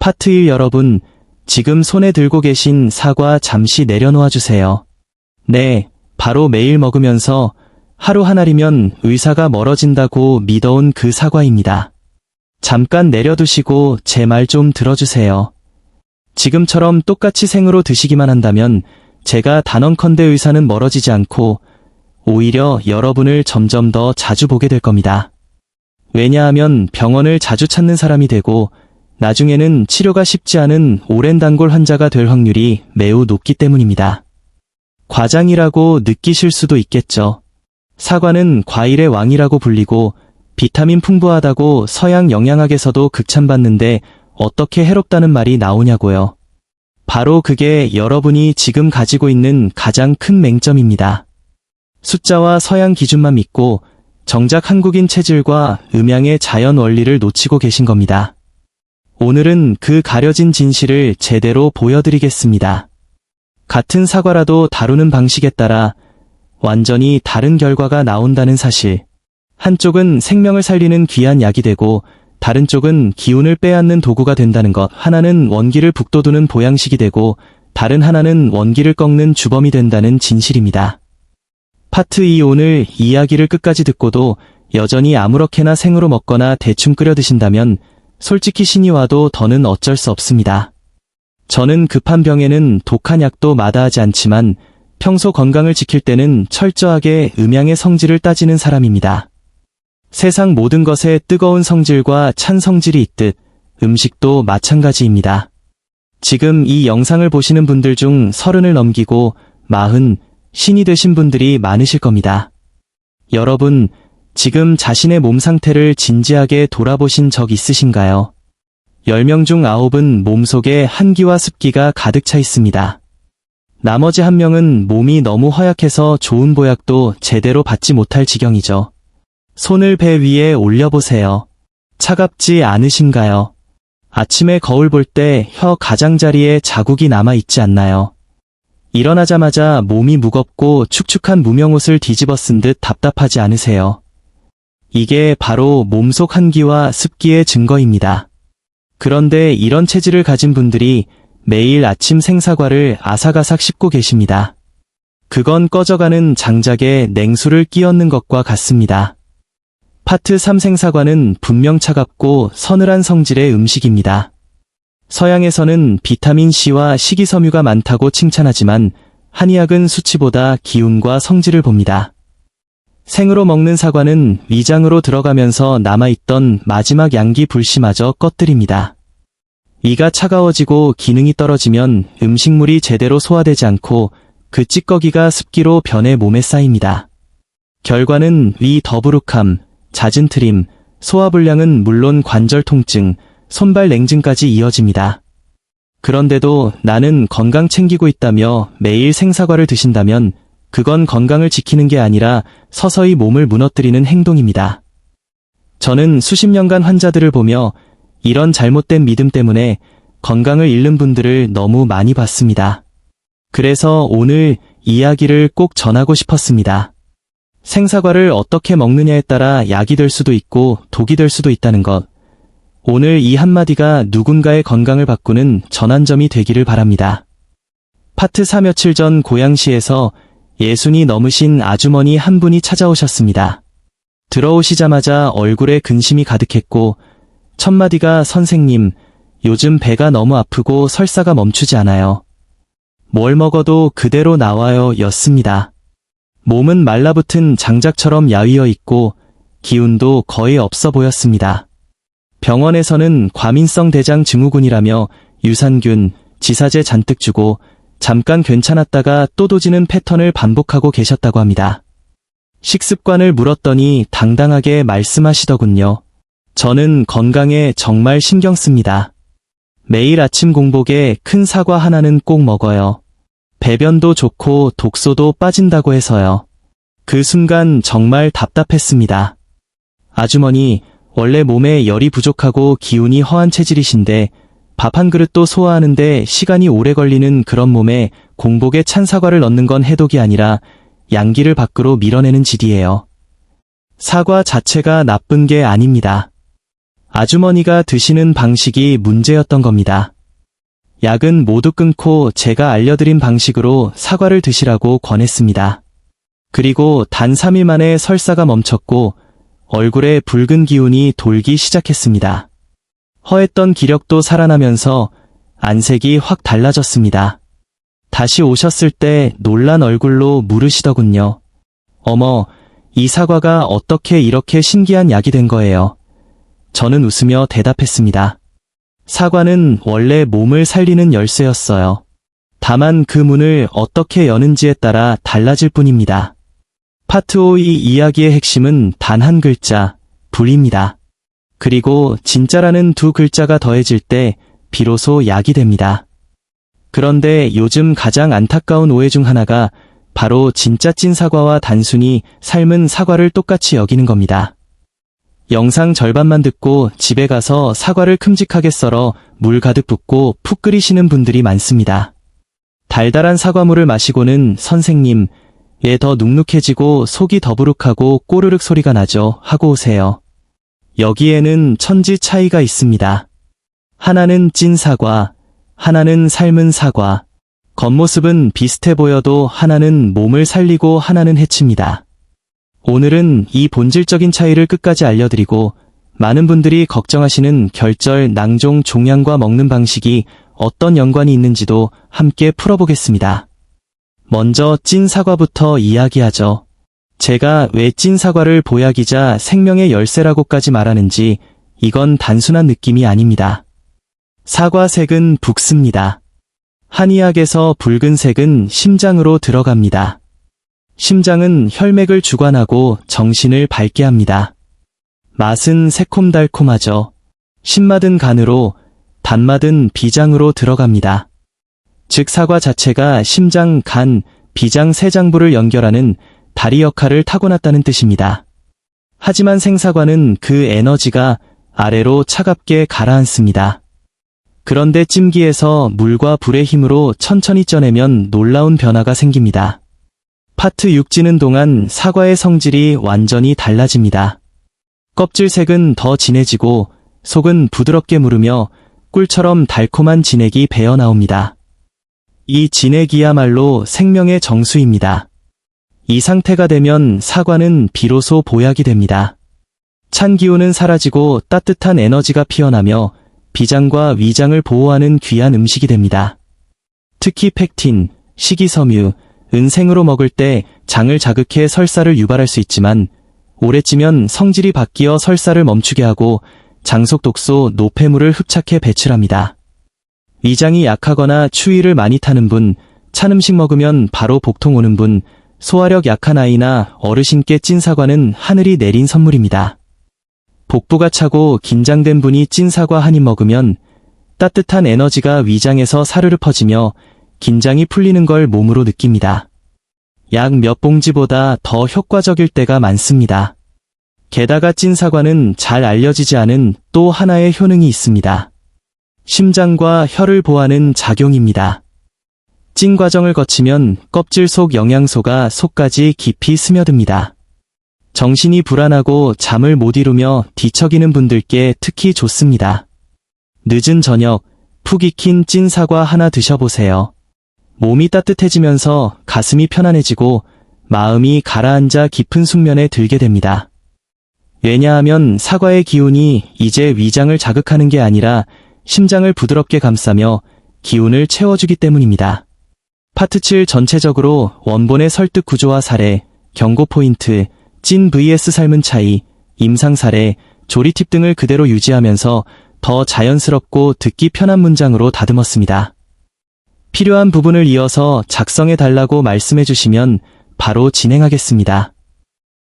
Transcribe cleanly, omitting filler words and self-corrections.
파트 1 여러분, 지금 손에 들고 계신 사과 잠시 내려놓아 주세요. 네, 바로 매일 먹으면서 하루 한 알이면 의사가 멀어진다고 믿어온 그 사과입니다. 잠깐 내려두시고 제 말 좀 들어주세요. 지금처럼 똑같이 생으로 드시기만 한다면 제가 단언컨대 의사는 멀어지지 않고 오히려 여러분을 점점 더 자주 보게 될 겁니다. 왜냐하면 병원을 자주 찾는 사람이 되고 나중에는 치료가 쉽지 않은 오랜 단골 환자가 될 확률이 매우 높기 때문입니다. 과장이라고 느끼실 수도 있겠죠. 사과는 과일의 왕이라고 불리고 비타민 풍부하다고 서양 영양학에서도 극찬받는데 어떻게 해롭다는 말이 나오냐고요. 바로 그게 여러분이 지금 가지고 있는 가장 큰 맹점입니다. 숫자와 서양 기준만 믿고 정작 한국인 체질과 음양의 자연 원리를 놓치고 계신 겁니다. 오늘은 그 가려진 진실을 제대로 보여드리겠습니다. 같은 사과라도 다루는 방식에 따라 완전히 다른 결과가 나온다는 사실. 한쪽은 생명을 살리는 귀한 약이 되고 다른 쪽은 기운을 빼앗는 도구가 된다는 것. 하나는 원기를 북돋우는 보양식이 되고 다른 하나는 원기를 꺾는 주범이 된다는 진실입니다. 파트 2 오늘 이야기를 끝까지 듣고도 여전히 아무렇게나 생으로 먹거나 대충 끓여 드신다면 솔직히 신이 와도 더는 어쩔 수 없습니다. 저는 급한 병에는 독한 약도 마다하지 않지만 평소 건강을 지킬 때는 철저하게 음양의 성질을 따지는 사람입니다. 세상 모든 것에 뜨거운 성질과 찬 성질이 있듯 음식도 마찬가지입니다. 지금 이 영상을 보시는 분들 중 30을 넘기고 40, 신이 되신 분들이 많으실 겁니다. 여러분, 지금 자신의 몸 상태를 진지하게 돌아보신 적 있으신가요? 10명 중 9은 몸속에 한기와 습기가 가득 차 있습니다. 나머지 1명은 몸이 너무 허약해서 좋은 보약도 제대로 받지 못할 지경이죠. 손을 배 위에 올려보세요. 차갑지 않으신가요? 아침에 거울 볼 때 혀 가장자리에 자국이 남아있지 않나요? 일어나자마자 몸이 무겁고 축축한 무명옷을 뒤집어 쓴 듯 답답하지 않으세요? 이게 바로 몸속 한기와 습기의 증거입니다. 그런데 이런 체질을 가진 분들이 매일 아침 생사과를 아삭아삭 씹고 계십니다. 그건 꺼져가는 장작에 냉수를 끼얹는 것과 같습니다. 파트 3 생사과는 분명 차갑고 서늘한 성질의 음식입니다. 서양에서는 비타민C와 식이섬유가 많다고 칭찬하지만 한의학은 수치보다 기운과 성질을 봅니다. 생으로 먹는 사과는 위장으로 들어가면서 남아있던 마지막 양기 불씨마저 꺼뜨립니다. 이가 차가워지고 기능이 떨어지면 음식물이 제대로 소화되지 않고 그 찌꺼기가 습기로 변해 몸에 쌓입니다. 결과는 위 더부룩함, 잦은 트림, 소화불량은 물론 관절 통증, 손발 냉증까지 이어집니다. 그런데도 나는 건강 챙기고 있다며 매일 생사과를 드신다면 그건 건강을 지키는 게 아니라 서서히 몸을 무너뜨리는 행동입니다. 저는 수십 년간 환자들을 보며 이런 잘못된 믿음 때문에 건강을 잃는 분들을 너무 많이 봤습니다. 그래서 오늘 이야기를 꼭 전하고 싶었습니다. 생사과를 어떻게 먹느냐에 따라 약이 될 수도 있고 독이 될 수도 있다는 것. 오늘 이 한마디가 누군가의 건강을 바꾸는 전환점이 되기를 바랍니다. 파트 4 며칠 전 고양시에서 60이 넘으신 아주머니 한 분이 찾아오셨습니다. 들어오시자마자 얼굴에 근심이 가득했고 첫 마디가 선생님, 요즘 배가 너무 아프고 설사가 멈추지 않아요. 뭘 먹어도 그대로 나와요 였습니다. 몸은 말라붙은 장작처럼 야위어 있고 기운도 거의 없어 보였습니다. 병원에서는 과민성 대장 증후군이라며 유산균, 지사제 잔뜩 주고 잠깐 괜찮았다가 또 도지는 패턴을 반복하고 계셨다고 합니다. 식습관을 물었더니 당당하게 말씀하시더군요. 저는 건강에 정말 신경 씁니다. 매일 아침 공복에 큰 사과 하나는 꼭 먹어요. 배변도 좋고 독소도 빠진다고 해서요. 그 순간 정말 답답했습니다. 아주머니, 원래 몸에 열이 부족하고 기운이 허한 체질이신데 밥 한 그릇도 소화하는데 시간이 오래 걸리는 그런 몸에 공복에 찬 사과를 넣는 건 해독이 아니라 양기를 밖으로 밀어내는 질이에요. 사과 자체가 나쁜 게 아닙니다. 아주머니가 드시는 방식이 문제였던 겁니다. 약은 모두 끊고 제가 알려드린 방식으로 사과를 드시라고 권했습니다. 그리고 단 3일 만에 설사가 멈췄고 얼굴에 붉은 기운이 돌기 시작했습니다. 허했던 기력도 살아나면서 안색이 확 달라졌습니다. 다시 오셨을 때 놀란 얼굴로 물으시더군요. 어머, 이 사과가 어떻게 이렇게 신기한 약이 된 거예요? 저는 웃으며 대답했습니다. 사과는 원래 몸을 살리는 열쇠였어요. 다만 그 문을 어떻게 여는지에 따라 달라질 뿐입니다. 파트 5 이 이야기의 핵심은 단 한 글자, 불입니다. 그리고 진짜라는 두 글자가 더해질 때 비로소 약이 됩니다. 그런데 요즘 가장 안타까운 오해 중 하나가 바로 진짜 찐 사과와 단순히 삶은 사과를 똑같이 여기는 겁니다. 영상 절반만 듣고 집에 가서 사과를 큼직하게 썰어 물 가득 붓고 푹 끓이시는 분들이 많습니다. 달달한 사과물을 마시고는 선생님, 얘 더 눅눅해지고 속이 더부룩하고 꼬르륵 소리가 나죠 하고 오세요. 여기에는 천지 차이가 있습니다. 하나는 찐 사과, 하나는 삶은 사과. 겉모습은 비슷해 보여도 하나는 몸을 살리고 하나는 해칩니다. 오늘은 이 본질적인 차이를 끝까지 알려드리고 많은 분들이 걱정하시는 결절, 낭종, 종양과 먹는 방식이 어떤 연관이 있는지도 함께 풀어보겠습니다. 먼저 찐 사과부터 이야기하죠. 제가 왜 찐 사과를 보약이자 생명의 열쇠라고까지 말하는지 이건 단순한 느낌이 아닙니다. 사과색은 붉습니다. 한의학에서 붉은색은 심장으로 들어갑니다. 심장은 혈맥을 주관하고 정신을 밝게 합니다. 맛은 새콤달콤하죠. 신맛은 간으로, 단맛은 비장으로 들어갑니다. 즉 사과 자체가 심장, 간, 비장 세 장부를 연결하는 다리 역할을 타고났다는 뜻입니다. 하지만 생사과는 그 에너지가 아래로 차갑게 가라앉습니다. 그런데 찜기에서 물과 불의 힘으로 천천히 쪄내면 놀라운 변화가 생깁니다. 파트 6 찌는 동안 사과의 성질이 완전히 달라집니다. 껍질색은 더 진해지고 속은 부드럽게 무르며 꿀처럼 달콤한 진액이 배어나옵니다. 이 진액이야말로 생명의 정수입니다. 이 상태가 되면 사과는 비로소 보약이 됩니다. 찬 기운은 사라지고 따뜻한 에너지가 피어나며 비장과 위장을 보호하는 귀한 음식이 됩니다. 특히 펙틴, 식이섬유, 은생으로 먹을 때 장을 자극해 설사를 유발할 수 있지만 오래 찌면 성질이 바뀌어 설사를 멈추게 하고 장속 독소, 노폐물을 흡착해 배출합니다. 위장이 약하거나 추위를 많이 타는 분, 찬 음식 먹으면 바로 복통 오는 분, 소화력 약한 아이나 어르신께 찐 사과는 하늘이 내린 선물입니다. 복부가 차고 긴장된 분이 찐 사과 한 입 먹으면 따뜻한 에너지가 위장에서 사르르 퍼지며 긴장이 풀리는 걸 몸으로 느낍니다. 약 몇 봉지보다 더 효과적일 때가 많습니다. 게다가 찐 사과는 잘 알려지지 않은 또 하나의 효능이 있습니다. 심장과 혈을 보호하는 작용입니다. 찐 과정을 거치면 껍질 속 영양소가 속까지 깊이 스며듭니다. 정신이 불안하고 잠을 못 이루며 뒤척이는 분들께 특히 좋습니다. 늦은 저녁, 푹 익힌 찐 사과 하나 드셔보세요. 몸이 따뜻해지면서 가슴이 편안해지고 마음이 가라앉아 깊은 숙면에 들게 됩니다. 왜냐하면 사과의 기운이 이제 위장을 자극하는 게 아니라 심장을 부드럽게 감싸며 기운을 채워주기 때문입니다. 파트 7 전체적으로 원본의 설득 구조와 사례, 경고 포인트, 찐 vs 삶은 차이, 임상 사례, 조리 팁 등을 그대로 유지하면서 더 자연스럽고 듣기 편한 문장으로 다듬었습니다. 필요한 부분을 이어서 작성해 달라고 말씀해 주시면 바로 진행하겠습니다.